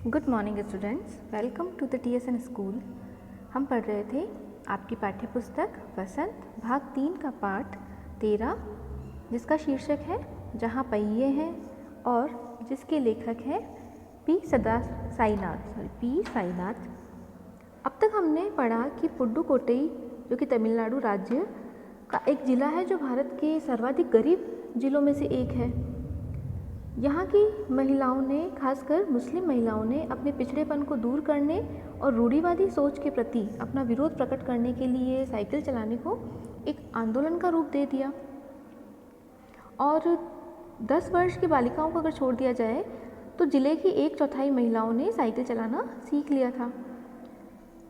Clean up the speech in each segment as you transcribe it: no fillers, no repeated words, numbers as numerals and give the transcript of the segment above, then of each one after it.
Good morning students, welcome to the TSN school. हम पढ़ रहे थे आपकी पाठ्य पुस्तक वसंत भाग 3 का पाठ 13, जिसका शीर्षक है जहाँ पहिए हैं और जिसके लेखक हैं पी साईनाथ। अब तक हमने पढ़ा कि पुडुकोट्टई जो कि तमिलनाडु राज्य का एक ज़िला है जो भारत के सर्वाधिक गरीब ज़िलों में से एक है। यहाँ की महिलाओं ने, खासकर मुस्लिम महिलाओं ने, अपने पिछड़ेपन को दूर करने और रूढ़िवादी सोच के प्रति अपना विरोध प्रकट करने के लिए साइकिल चलाने को एक आंदोलन का रूप दे दिया। और 10 वर्ष की बालिकाओं को अगर छोड़ दिया जाए तो जिले की 1/4 महिलाओं ने साइकिल चलाना सीख लिया था।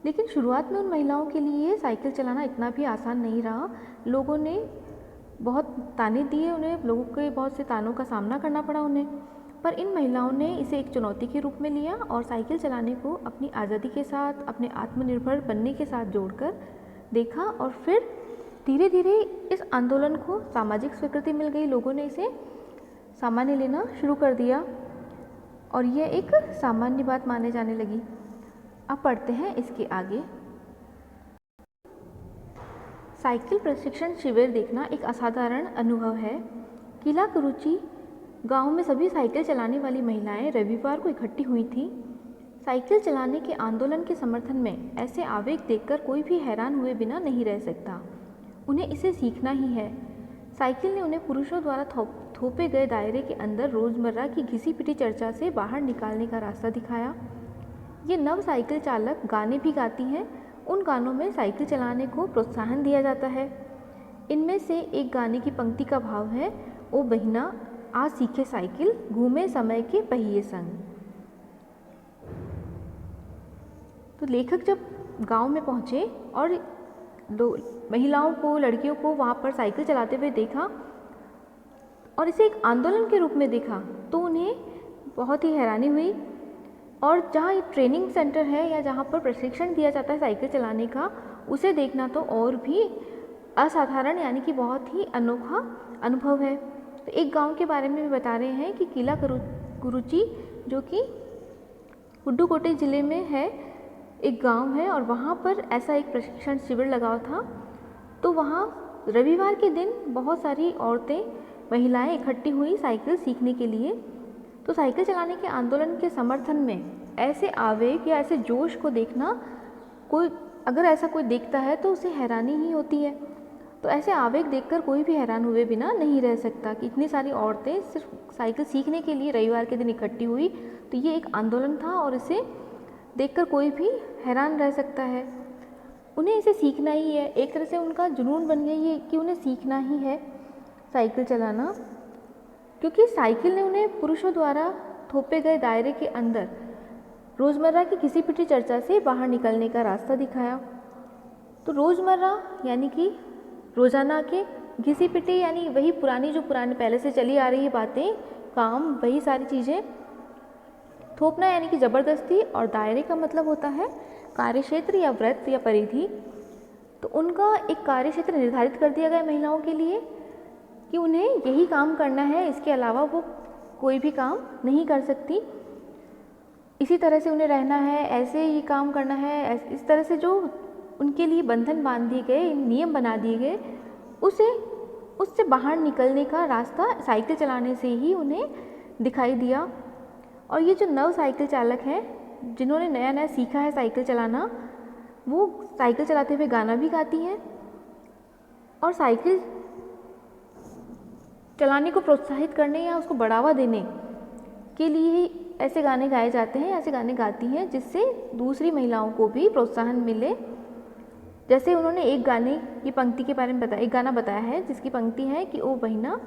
लेकिन शुरुआत में उन महिलाओं के लिए साइकिल चलाना इतना भी आसान नहीं रहा। लोगों ने बहुत ताने दिए उन्हें, लोगों के बहुत से तानों का सामना करना पड़ा उन्हें, पर इन महिलाओं ने इसे एक चुनौती के रूप में लिया और साइकिल चलाने को अपनी आज़ादी के साथ, अपने आत्मनिर्भर बनने के साथ जोड़कर देखा। और फिर धीरे धीरे इस आंदोलन को सामाजिक स्वीकृति मिल गई, लोगों ने इसे सामान्य लेना शुरू कर दिया और यह एक सामान्य बात माने जाने लगी। अब पढ़ते हैं इसके आगे। साइकिल प्रशिक्षण शिविर देखना एक असाधारण अनुभव है। किला कुरुची गांव में सभी साइकिल चलाने वाली महिलाएं रविवार को इकट्ठी हुई थीं। साइकिल चलाने के आंदोलन के समर्थन में ऐसे आवेग देखकर कोई भी हैरान हुए बिना नहीं रह सकता। उन्हें इसे सीखना ही है। साइकिल ने उन्हें पुरुषों द्वारा थोपे गए दायरे के अंदर रोज़मर्रा की घिसी पिटी चर्चा से बाहर निकालने का रास्ता दिखाया। ये नव साइकिल चालक गाने भी गाती हैं। उन गानों में साइकिल चलाने को प्रोत्साहन दिया जाता है। इनमें से एक गाने की पंक्ति का भाव है, ओ बहिना आ सीखे साइकिल, घूमे समय के पहिए संग। तो लेखक जब गांव में पहुंचे और महिलाओं को, लड़कियों को वहां पर साइकिल चलाते हुए देखा और इसे एक आंदोलन के रूप में देखा तो उन्हें बहुत ही हैरानी हुई। और जहाँ ये ट्रेनिंग सेंटर है या जहाँ पर प्रशिक्षण दिया जाता है साइकिल चलाने का, उसे देखना तो और भी असाधारण यानी कि बहुत ही अनोखा अनुभव है। तो एक गांव के बारे में भी बता रहे हैं कि किला कुरुची जो कि पुडुकोट्टई ज़िले में है, एक गांव है और वहाँ पर ऐसा एक प्रशिक्षण शिविर लगा हुआ था। तो वहाँ रविवार के दिन बहुत सारी औरतें, महिलाएं इकट्ठी हुई साइकिल सीखने के लिए। तो साइकिल चलाने के आंदोलन के समर्थन में ऐसे आवेग या ऐसे जोश को देखना, अगर ऐसा कोई देखता है तो उसे हैरानी ही होती है। तो ऐसे आवेग देखकर कोई भी हैरान हुए बिना नहीं रह सकता कि इतनी सारी औरतें सिर्फ साइकिल सीखने के लिए रविवार के दिन इकट्ठी हुई। तो ये एक आंदोलन था और इसे देखकर कोई भी हैरान रह सकता है। उन्हें इसे सीखना ही है, एक तरह से उनका जुनून बन गया ये कि उन्हें सीखना ही है साइकिल चलाना, क्योंकि साइकिल ने उन्हें पुरुषों द्वारा थोपे गए दायरे के अंदर रोज़मर्रा की घिसी पिटी चर्चा से बाहर निकलने का रास्ता दिखाया। तो रोज़मर्रा यानी कि रोज़ाना के, घिसी पिटी यानी वही पुरानी पहले से चली आ रही बातें, काम, वही सारी चीज़ें। थोपना यानी कि ज़बरदस्ती, और दायरे का मतलब होता है कार्यक्षेत्र या वृत्त या परिधि। तो उनका एक कार्यक्षेत्र निर्धारित कर दिया गया महिलाओं के लिए कि उन्हें यही काम करना है, इसके अलावा वो कोई भी काम नहीं कर सकती। इसी तरह से उन्हें रहना है, ऐसे ही काम करना है। इस तरह से जो उनके लिए बंधन बांध दिए गए, नियम बना दिए गए, उससे बाहर निकलने का रास्ता साइकिल चलाने से ही उन्हें दिखाई दिया। और ये जो नव साइकिल चालक हैं, जिन्होंने नया नया सीखा है साइकिल चलाना, वो साइकिल चलाते हुए गाना भी गाती हैं और साइकिल चलाने को प्रोत्साहित करने या उसको बढ़ावा देने के लिए ही ऐसे गाने गाए जाते हैं, ऐसे गाने गाती हैं जिससे दूसरी महिलाओं को भी प्रोत्साहन मिले। जैसे उन्होंने एक गाने की पंक्ति के बारे में एक गाना बताया है जिसकी पंक्ति है कि ओ बहिना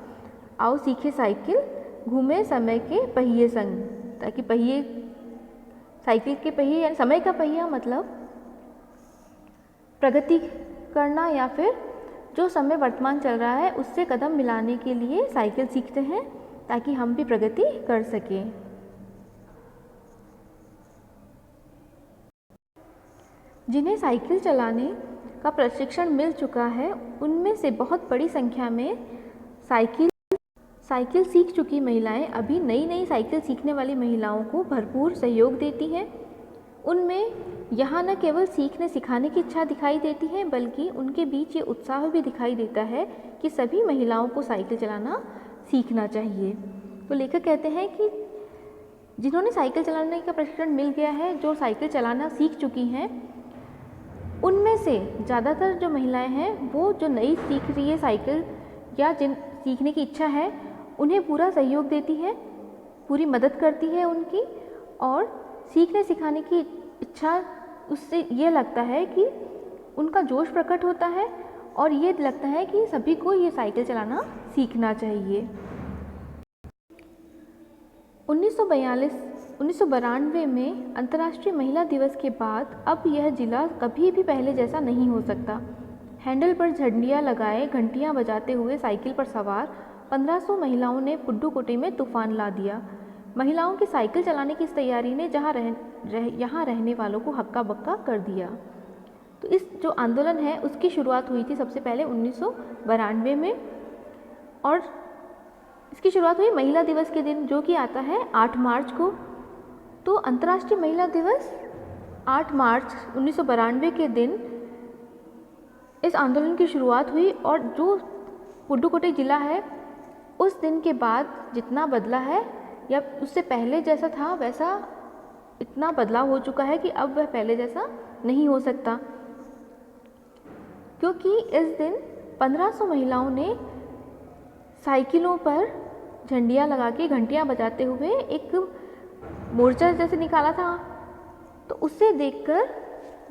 आओ सीखे साइकिल, घूमे समय के पहिए संग। ताकि पहिए, साइकिल के पहिए यानी समय का पहिया मतलब प्रगति करना, या फिर जो समय वर्तमान चल रहा है उससे कदम मिलाने के लिए साइकिल सीखते हैं ताकि हम भी प्रगति कर सकें। जिन्हें साइकिल चलाने का प्रशिक्षण मिल चुका है, उनमें से बहुत बड़ी संख्या में साइकिल सीख चुकी महिलाएं अभी नई नई साइकिल सीखने वाली महिलाओं को भरपूर सहयोग देती हैं। उनमें यहाँ न केवल सीखने सिखाने की इच्छा दिखाई देती है, बल्कि उनके बीच ये उत्साह भी दिखाई देता है कि सभी महिलाओं को साइकिल चलाना सीखना चाहिए। तो लेखक कहते हैं कि जिन्होंने साइकिल चलाने का प्रशिक्षण मिल गया है, जो साइकिल चलाना सीख चुकी हैं, उनमें से ज़्यादातर जो महिलाएं हैं वो जो नई सीख रही है साइकिल या जिन सीखने की इच्छा है, उन्हें पूरा सहयोग देती है, पूरी मदद करती है उनकी, और सीखने सिखाने की इच्छा उससे ये लगता है कि उनका जोश प्रकट होता है और ये लगता है कि सभी को ये साइकिल चलाना सीखना चाहिए। 1992 में अंतर्राष्ट्रीय महिला दिवस के बाद अब यह जिला कभी भी पहले जैसा नहीं हो सकता। हैंडल पर झंडियाँ लगाए घंटियाँ बजाते हुए साइकिल पर सवार 1500 महिलाओं ने पुडुकोट्टई में तूफान ला दिया। महिलाओं की साइकिल चलाने की इस तैयारी ने यहाँ रहने वालों को हक्का बक्का कर दिया। तो इस जो आंदोलन है उसकी शुरुआत हुई थी सबसे पहले 1992 में, और इसकी शुरुआत हुई महिला दिवस के दिन, जो कि आता है 8 मार्च को। तो अंतर्राष्ट्रीय महिला दिवस 8 मार्च 1992 के दिन इस आंदोलन की शुरुआत हुई, और जो पुडुकोट्टई जिला है उस दिन के बाद जितना बदला है या उससे पहले जैसा था वैसा इतना बदलाव हो चुका है कि अब वह पहले जैसा नहीं हो सकता, क्योंकि इस दिन 1500 महिलाओं ने साइकिलों पर झंडियाँ लगा के घंटियाँ बजाते हुए एक मोर्चा जैसे निकाला था। तो उससे देखकर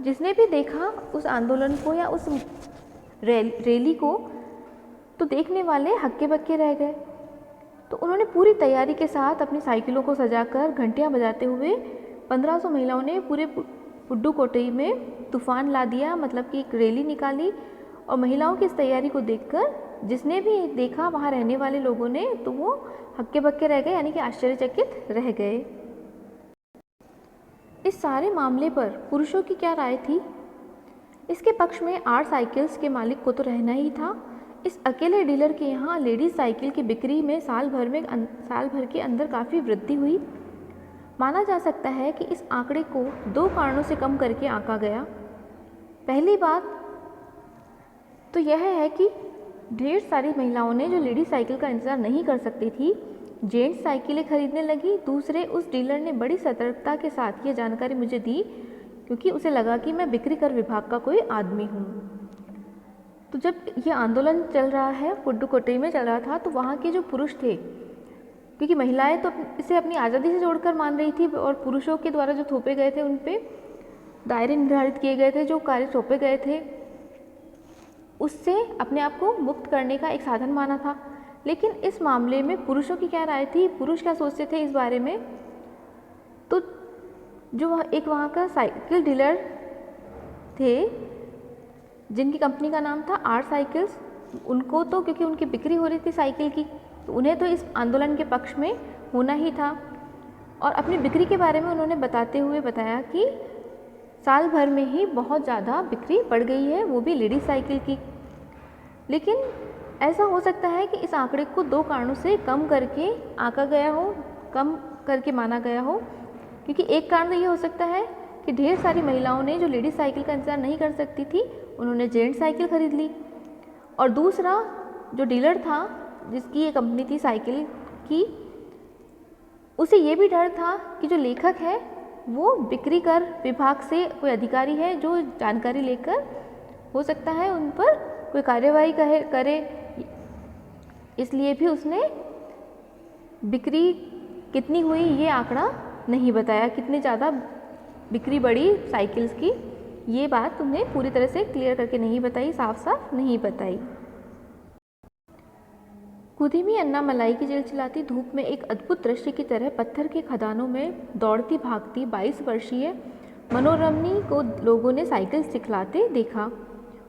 जिसने भी देखा उस आंदोलन को या उस रैली को, तो देखने वाले हक्के बक्के रह गए। तो उन्होंने पूरी तैयारी के साथ अपनी साइकिलों को सजाकर घंटियाँ बजाते हुए 1500 महिलाओं ने पूरे पुडुकोट्टई में तूफान ला दिया, मतलब कि एक रैली निकाली। और महिलाओं की इस तैयारी को देखकर जिसने भी देखा वहाँ रहने वाले लोगों ने, तो वो हक्के बक्के रह गए, यानी कि आश्चर्यचकित रह गए। इस सारे मामले पर पुरुषों की क्या राय थी? इसके पक्ष में आर साइकिल्स के मालिक को तो रहना ही था। इस अकेले डीलर के यहाँ लेडीज साइकिल की बिक्री में साल भर के अंदर काफ़ी वृद्धि हुई। माना जा सकता है कि इस आंकड़े को 2 कारणों से कम करके आंका गया। पहली बात तो यह है कि ढेर सारी महिलाओं ने जो लेडीज साइकिल का इंतज़ार नहीं कर सकती थी, जेंट्स साइकिलें खरीदने लगी। दूसरे, उस डीलर ने बड़ी सतर्कता के साथ ये जानकारी मुझे दी, क्योंकि उसे लगा कि मैं बिक्री कर विभाग का कोई आदमी हूँ। तो जब ये आंदोलन चल रहा है, पुडुकोट्टई में चल रहा था, तो वहाँ के जो पुरुष थे, क्योंकि महिलाएं तो इसे अपनी आज़ादी से जोड़कर मान रही थी, और पुरुषों के द्वारा जो थोपे गए थे उन पे दायरे निर्धारित किए गए थे, जो कार्य थोपे गए थे उससे अपने आप को मुक्त करने का एक साधन माना था। लेकिन इस मामले में पुरुषों की क्या राय थी, पुरुष क्या सोचते थे इस बारे में? तो जो वहाँ का साइकिल डीलर थे, जिनकी कंपनी का नाम था आर साइकिल्स, उनको तो क्योंकि उनकी बिक्री हो रही थी साइकिल की, तो उन्हें तो इस आंदोलन के पक्ष में होना ही था। और अपनी बिक्री के बारे में उन्होंने बताते हुए बताया कि साल भर में ही बहुत ज़्यादा बिक्री बढ़ गई है, वो भी लेडीज साइकिल की। लेकिन ऐसा हो सकता है कि इस आंकड़े को 2 कारणों से कम करके आंका गया हो, कम करके माना गया हो। क्योंकि एक कारण तो ये हो सकता है कि ढेर सारी महिलाओं ने जो लेडीज साइकिल का इंतज़ार नहीं कर सकती थी, उन्होंने जेंट्स साइकिल खरीद ली। और दूसरा, जो डीलर था जिसकी ये कंपनी थी साइकिल की, उसे ये भी डर था कि जो लेखक है वो बिक्री कर विभाग से कोई अधिकारी है जो जानकारी लेकर हो सकता है उन पर कोई कार्यवाही करे, इसलिए भी उसने बिक्री कितनी हुई ये आंकड़ा नहीं बताया, कितनी ज़्यादा बिक्री बढ़ी साइकिल्स की, ये बात तुमने पूरी तरह से क्लियर करके नहीं बताई, साफ साफ नहीं बताई। कुदीमी अन्नामलाई की चिलचिलाती धूप में एक अद्भुत दृश्य की तरह पत्थर के खदानों में दौड़ती भागती 22 वर्षीय मनोरमनी को लोगों ने साइकिल सिखलाते देखा।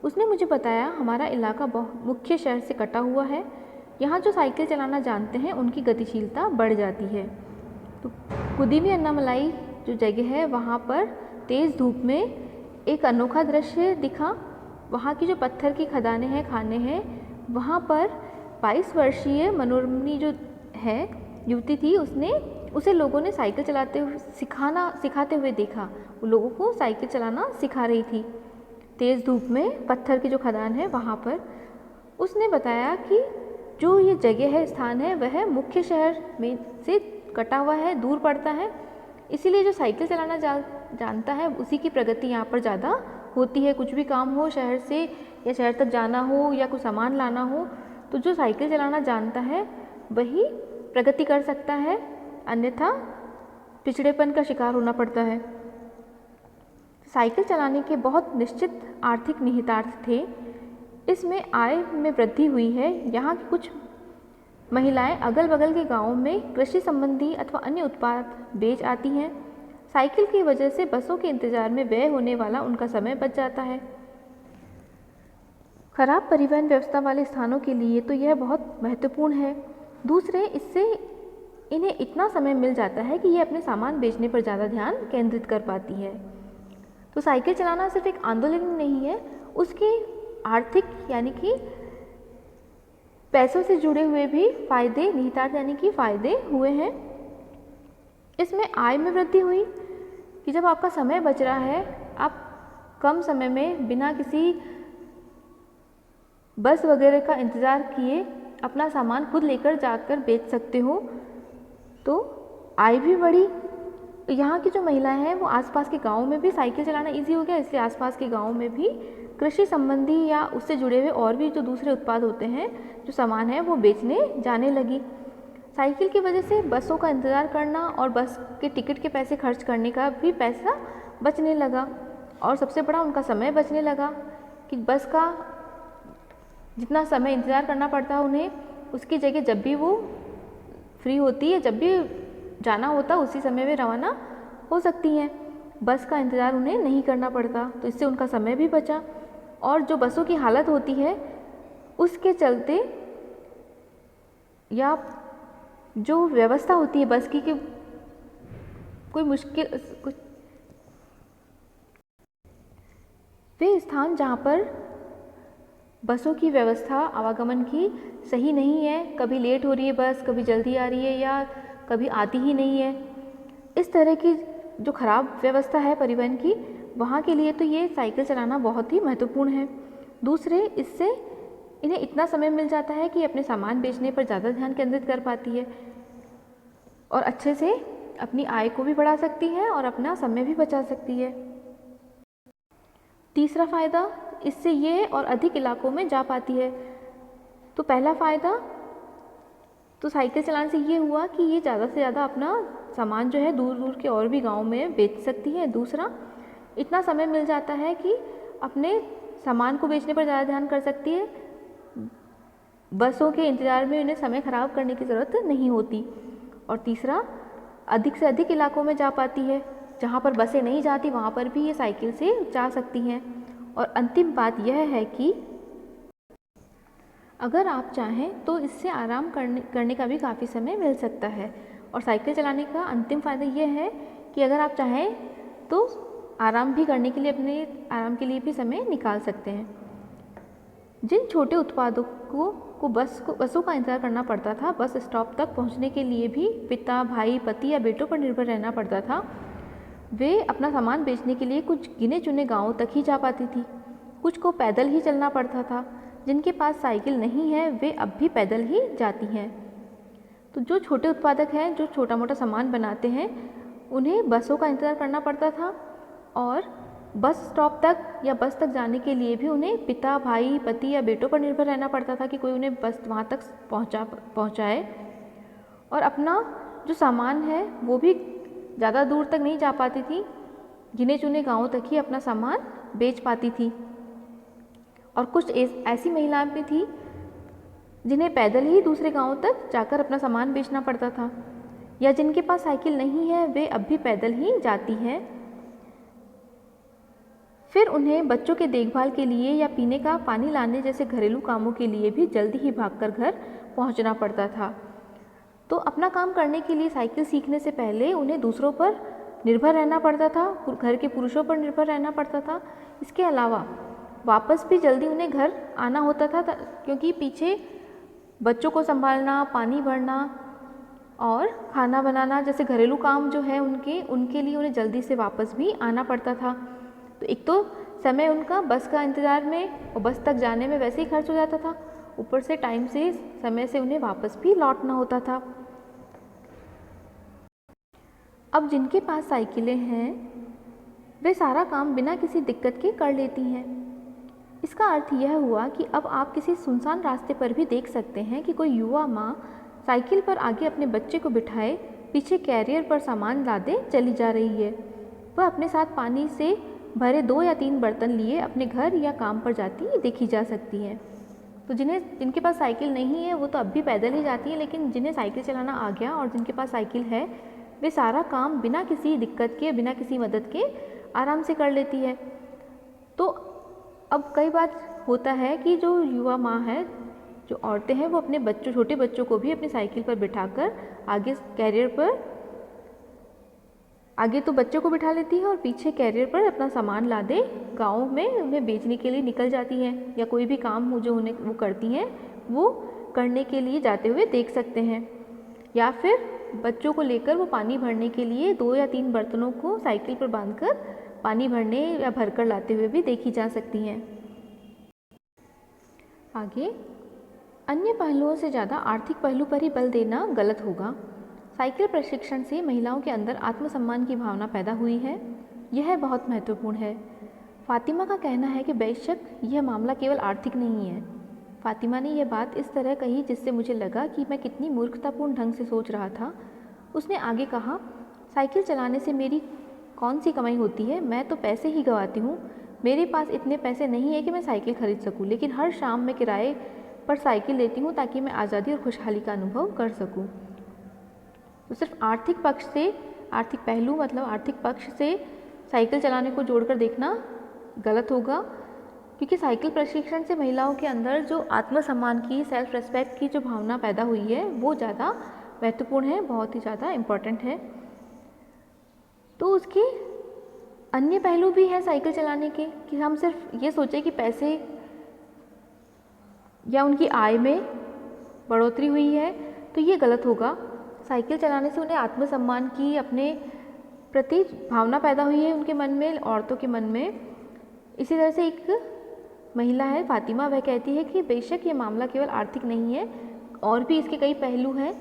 उसने मुझे बताया, हमारा इलाका मुख्य शहर से कटा हुआ है, यहाँ जो साइकिल चलाना जानते हैं उनकी गतिशीलता बढ़ जाती है। तो कुदीमी अन्नामलाई जो जगह है वहाँ पर तेज़ धूप में एक अनोखा दृश्य दिखा। वहाँ की जो पत्थर की खदानें हैं, खाने हैं, वहाँ पर 22 वर्षीय मनोरमनी जो है युवती थी, उसे लोगों ने साइकिल चलाते हुए सिखाते हुए देखा। वो लोगों को साइकिल चलाना सिखा रही थी तेज़ धूप में, पत्थर की जो खदान है वहाँ पर। उसने बताया कि जो ये जगह है, स्थान है, वह मुख्य शहर में से कटा हुआ है, दूर पड़ता है, इसीलिए जो साइकिल चलाना जानता है उसी की प्रगति यहाँ पर ज़्यादा होती है। कुछ भी काम हो शहर से या शहर तक जाना हो या कुछ सामान लाना हो, तो जो साइकिल चलाना जानता है वही प्रगति कर सकता है, अन्यथा पिछड़ेपन का शिकार होना पड़ता है। साइकिल चलाने के बहुत निश्चित आर्थिक निहितार्थ थे। इसमें आय में वृद्धि हुई है। यहाँ की कुछ महिलाएं अगल बगल के गांवों में कृषि संबंधी अथवा अन्य उत्पाद बेच आती हैं। साइकिल की वजह से बसों के इंतजार में व्यय होने वाला उनका समय बच जाता है। खराब परिवहन व्यवस्था वाले स्थानों के लिए तो यह बहुत महत्वपूर्ण है। दूसरे, इससे इन्हें इतना समय मिल जाता है कि ये अपने सामान बेचने पर ज़्यादा ध्यान केंद्रित कर पाती है। तो साइकिल चलाना सिर्फ एक आंदोलन नहीं है, उसके आर्थिक यानी कि पैसों से जुड़े हुए भी फायदे, निहितार्थ यानी कि फायदे हुए हैं। इसमें आय में वृद्धि हुई कि जब आपका समय बच रहा है, आप कम समय में बिना किसी बस वगैरह का इंतज़ार किए अपना सामान खुद लेकर जाकर बेच सकते हो, तो आय भी बढ़ी। यहाँ की जो महिलाएं हैं वो आसपास के गाँव में भी साइकिल चलाना इजी हो गया, इसलिए आसपास के गाँव में भी कृषि संबंधी या उससे जुड़े हुए और भी जो दूसरे उत्पाद होते हैं, जो सामान है, वो बेचने जाने लगी। साइकिल की वजह से बसों का इंतज़ार करना और बस के टिकट के पैसे खर्च करने का भी पैसा बचने लगा, और सबसे बड़ा उनका समय बचने लगा कि बस का जितना समय इंतज़ार करना पड़ता है उन्हें, उसकी जगह जब भी वो फ्री होती है, जब भी जाना होता उसी समय वे रवाना हो सकती हैं। बस का इंतज़ार उन्हें नहीं करना पड़ता, तो इससे उनका समय भी बचा। और जो बसों की हालत होती है उसके चलते या जो व्यवस्था होती है बस की कि कोई मुश्किल वे स्थान जहाँ पर बसों की व्यवस्था आवागमन की सही नहीं है, कभी लेट हो रही है बस, कभी जल्दी आ रही है या कभी आती ही नहीं है, इस तरह की जो खराब व्यवस्था है परिवहन की, वहाँ के लिए तो ये साइकिल चलाना बहुत ही महत्वपूर्ण है। दूसरे, इससे इन्हें इतना समय मिल जाता है कि अपने सामान बेचने पर ज़्यादा ध्यान केंद्रित कर पाती है और अच्छे से अपनी आय को भी बढ़ा सकती है और अपना समय भी बचा सकती है। तीसरा फ़ायदा, इससे ये और अधिक इलाकों में जा पाती है। तो पहला फ़ायदा तो साइकिल चलाने से ये हुआ कि ये ज़्यादा से ज़्यादा अपना सामान जो है दूर दूर के और भी गाँव में बेच सकती है। दूसरा, इतना समय मिल जाता है कि अपने सामान को बेचने पर ज़्यादा ध्यान कर सकती है, बसों के इंतज़ार में उन्हें समय ख़राब करने की ज़रूरत नहीं होती। और तीसरा, अधिक से अधिक इलाकों में जा पाती है, जहाँ पर बसें नहीं जाती वहाँ पर भी ये साइकिल से जा सकती हैं। और अंतिम बात यह है कि अगर आप चाहें तो इससे आराम करने का भी काफ़ी समय मिल सकता है। और साइकिल चलाने का अंतिम फ़ायदा यह है कि अगर आप चाहें तो आराम भी करने के लिए अपने आराम के लिए भी समय निकाल सकते हैं। जिन छोटे उत्पादों को बसों का इंतज़ार करना पड़ता था, बस स्टॉप तक पहुंचने के लिए भी पिता, भाई, पति या बेटों पर निर्भर रहना पड़ता था, वे अपना सामान बेचने के लिए कुछ गिने चुने गाँवों तक ही जा पाती थी। कुछ को पैदल ही चलना पड़ता था। जिनके पास साइकिल नहीं है वे अब भी पैदल ही जाती हैं। तो जो छोटे उत्पादक हैं, जो छोटा मोटा सामान बनाते हैं, उन्हें बसों का इंतज़ार करना पड़ता था और बस स्टॉप तक या बस तक जाने के लिए भी उन्हें पिता, भाई, पति या बेटों पर निर्भर रहना पड़ता था कि कोई उन्हें बस वहाँ तक पहुँचाए। और अपना जो सामान है वो भी ज़्यादा दूर तक नहीं जा पाती थी, गिने चुने गाँवों तक ही अपना सामान बेच पाती थी। और कुछ ऐसी महिलाएं भी थी जिन्हें पैदल ही दूसरे गाँवों तक जाकर अपना सामान बेचना पड़ता था, या जिनके पास साइकिल नहीं है वे अब भी पैदल ही जाती हैं। फिर उन्हें बच्चों के देखभाल के लिए या पीने का पानी लाने जैसे घरेलू कामों के लिए भी जल्दी ही भागकर घर पहुंचना पड़ता था। तो अपना काम करने के लिए साइकिल सीखने से पहले उन्हें दूसरों पर निर्भर रहना पड़ता था, घर के पुरुषों पर निर्भर रहना पड़ता था। इसके अलावा वापस भी जल्दी उन्हें घर आना होता था, क्योंकि पीछे बच्चों को संभालना, पानी भरना और खाना बनाना जैसे घरेलू काम जो है उनके लिए उन्हें जल्दी से वापस भी आना पड़ता था। तो एक तो समय उनका बस का इंतज़ार में और बस तक जाने में वैसे ही खर्च हो जाता था, ऊपर से टाइम से समय से उन्हें वापस भी लौटना होता था। अब जिनके पास साइकिलें हैं वे सारा काम बिना किसी दिक्कत के कर लेती हैं। इसका अर्थ यह हुआ कि अब आप किसी सुनसान रास्ते पर भी देख सकते हैं कि कोई युवा माँ साइकिल पर आगे अपने बच्चे को बिठाए पीछे कैरियर पर सामान लादे चली जा रही है। वह अपने साथ पानी से भरे 2 या 3 बर्तन लिए अपने घर या काम पर जाती देखी जा सकती हैं। तो जिनके पास साइकिल नहीं है वो तो अब भी पैदल ही जाती हैं, लेकिन जिन्हें साइकिल चलाना आ गया और जिनके पास साइकिल है वे सारा काम बिना किसी दिक्कत के, बिना किसी मदद के आराम से कर लेती है। तो अब कई बार होता है कि जो युवा माँ है, जो औरतें हैं, वो अपने बच्चों, छोटे बच्चों को भी अपनी साइकिल पर बिठाकर आगे कैरियर पर, आगे तो बच्चों को बिठा लेती है और पीछे कैरियर पर अपना सामान लादे गाँव में उन्हें बेचने के लिए निकल जाती हैं, या कोई भी काम हो जो उन्हें वो करती हैं वो करने के लिए जाते हुए देख सकते हैं। या फिर बच्चों को लेकर वो पानी भरने के लिए 2 या 3 बर्तनों को साइकिल पर बांधकर पानी भरने या भरकर लाते हुए भी देखी जा सकती हैं। आगे, अन्य पहलुओं से ज़्यादा आर्थिक पहलू पर ही बल देना गलत होगा। साइकिल प्रशिक्षण से महिलाओं के अंदर आत्मसम्मान की भावना पैदा हुई है, यह बहुत महत्वपूर्ण है। फातिमा का कहना है कि बेशक यह मामला केवल आर्थिक नहीं है। फातिमा ने यह बात इस तरह कही जिससे मुझे लगा कि मैं कितनी मूर्खतापूर्ण ढंग से सोच रहा था। उसने आगे कहा, साइकिल चलाने से मेरी कौन सी कमाई होती है? मैं तो पैसे ही गंवाती हूँ। मेरे पास इतने पैसे नहीं है कि मैं साइकिल खरीद सकूँ, लेकिन हर शाम मैं किराए पर साइकिल लेती हूँ ताकि मैं आज़ादी और खुशहाली का अनुभव कर सकूँ। तो सिर्फ आर्थिक पक्ष से, आर्थिक पहलू मतलब आर्थिक पक्ष से साइकिल चलाने को जोड़कर देखना गलत होगा, क्योंकि साइकिल प्रशिक्षण से महिलाओं के अंदर जो आत्मसम्मान की, सेल्फ रिस्पेक्ट की जो भावना पैदा हुई है वो ज़्यादा महत्वपूर्ण है, बहुत ही ज़्यादा इम्पॉर्टेंट है। तो उसके अन्य पहलू भी हैं साइकिल चलाने के, कि हम सिर्फ ये सोचें कि पैसे या उनकी आय में बढ़ोतरी हुई है तो ये गलत होगा। साइकिल चलाने से उन्हें आत्मसम्मान की, अपने प्रति भावना पैदा हुई है उनके मन में, औरतों के मन में। इसी तरह से एक महिला है फातिमा, वह कहती है कि बेशक ये मामला केवल आर्थिक नहीं है, और भी इसके कई पहलू हैं।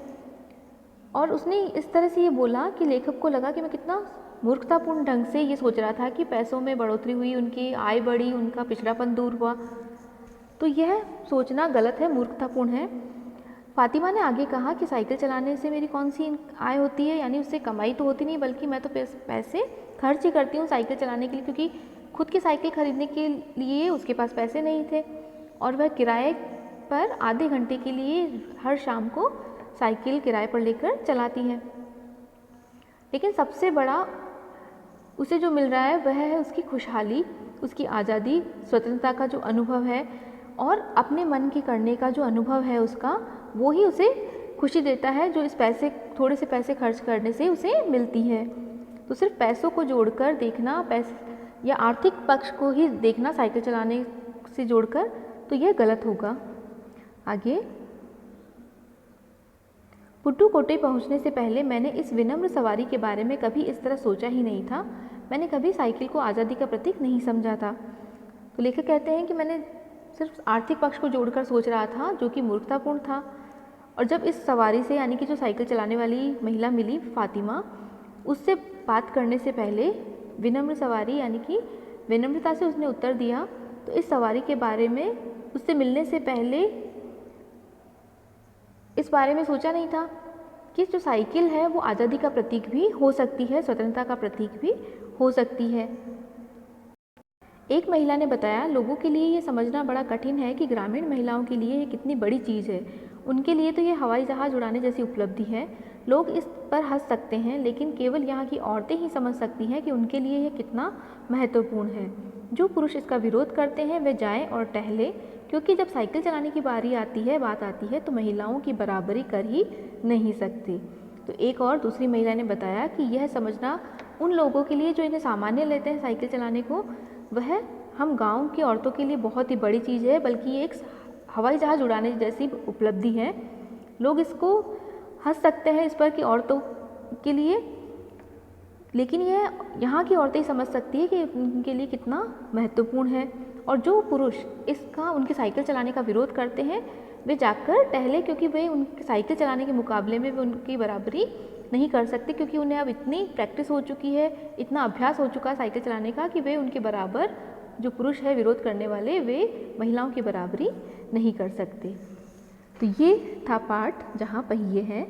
और उसने इस तरह से ये बोला कि लेखक को लगा कि मैं कितना मूर्खतापूर्ण ढंग से ये सोच रहा था कि पैसों में बढ़ोतरी हुई, उनकी आय बढ़ी, उनका पिछड़ापन दूर हुआ। तो यह सोचना गलत है, मूर्खतापूर्ण है। फातिमा ने आगे कहा कि साइकिल चलाने से मेरी कौन सी आय होती है, यानी उससे कमाई तो होती नहीं, बल्कि मैं तो पैसे खर्च ही करती हूँ साइकिल चलाने के लिए, क्योंकि खुद की साइकिल खरीदने के लिए उसके पास पैसे नहीं थे और वह किराए पर आधे घंटे के लिए हर शाम को साइकिल किराए पर लेकर चलाती है। लेकिन सबसे बड़ा उसे जो मिल रहा है वह है उसकी खुशहाली, उसकी आज़ादी, स्वतंत्रता का जो अनुभव है और अपने मन के करने का जो अनुभव है उसका, वो ही उसे खुशी देता है, जो इस पैसे, थोड़े से पैसे खर्च करने से उसे मिलती है। तो सिर्फ पैसों को जोड़कर देखना, पैसे या आर्थिक पक्ष को ही देखना साइकिल चलाने से जोड़कर, तो यह गलत होगा। आगे, पुडुकोट्टई पहुंचने से पहले मैंने इस विनम्र सवारी के बारे में कभी इस तरह सोचा ही नहीं था। मैंने कभी साइकिल को आज़ादी का प्रतीक नहीं समझा था। तो लेखक कहते हैं कि मैंने सिर्फ आर्थिक पक्ष को जोड़कर सोच रहा था, जो कि मूर्खतापूर्ण था। और जब इस सवारी से, यानी कि जो साइकिल चलाने वाली महिला मिली फातिमा, उससे बात करने से पहले विनम्र सवारी, यानी कि विनम्रता से उसने उत्तर दिया। तो इस सवारी के बारे में उससे मिलने से पहले इस बारे में सोचा नहीं था कि जो साइकिल है वो आज़ादी का प्रतीक भी हो सकती है, स्वतंत्रता का प्रतीक भी हो सकती है। एक महिला ने बताया, लोगों के लिए ये समझना बड़ा कठिन है कि ग्रामीण महिलाओं के लिए ये कितनी बड़ी चीज़ है। उनके लिए तो ये हवाई जहाज़ उड़ाने जैसी उपलब्धि है। लोग इस पर हंस सकते हैं, लेकिन केवल यहाँ की औरतें ही समझ सकती हैं कि उनके लिए ये कितना महत्वपूर्ण है। जो पुरुष इसका विरोध करते हैं वे जाएं और टहलें, क्योंकि जब साइकिल चलाने की बात आती है तो महिलाओं की बराबरी कर ही नहीं सकते। तो एक और दूसरी महिला ने बताया कि यह समझना उन लोगों के लिए जो इन्हें सामान्य लेते हैं साइकिल चलाने को, वह हम गांव की औरतों के लिए बहुत ही बड़ी चीज़ है, बल्कि ये एक हवाई जहाज़ उड़ाने जैसी उपलब्धि है। लोग इसको हंस सकते हैं इस पर कि औरतों के लिए, लेकिन यह यहाँ की औरतें समझ सकती है कि उनके लिए कितना महत्वपूर्ण है। और जो पुरुष इसका उनके साइकिल चलाने का विरोध करते हैं वे जाकर टहले, क्योंकि वे उनके साइकिल चलाने के मुकाबले में वे उनकी बराबरी नहीं कर सकते, क्योंकि उन्हें अब इतनी प्रैक्टिस हो चुकी है, इतना अभ्यास हो चुका है साइकिल चलाने का कि वे उनके बराबर, जो पुरुष है विरोध करने वाले, वे महिलाओं की बराबरी नहीं कर सकते। तो ये था पाठ जहाँ पहिए हैं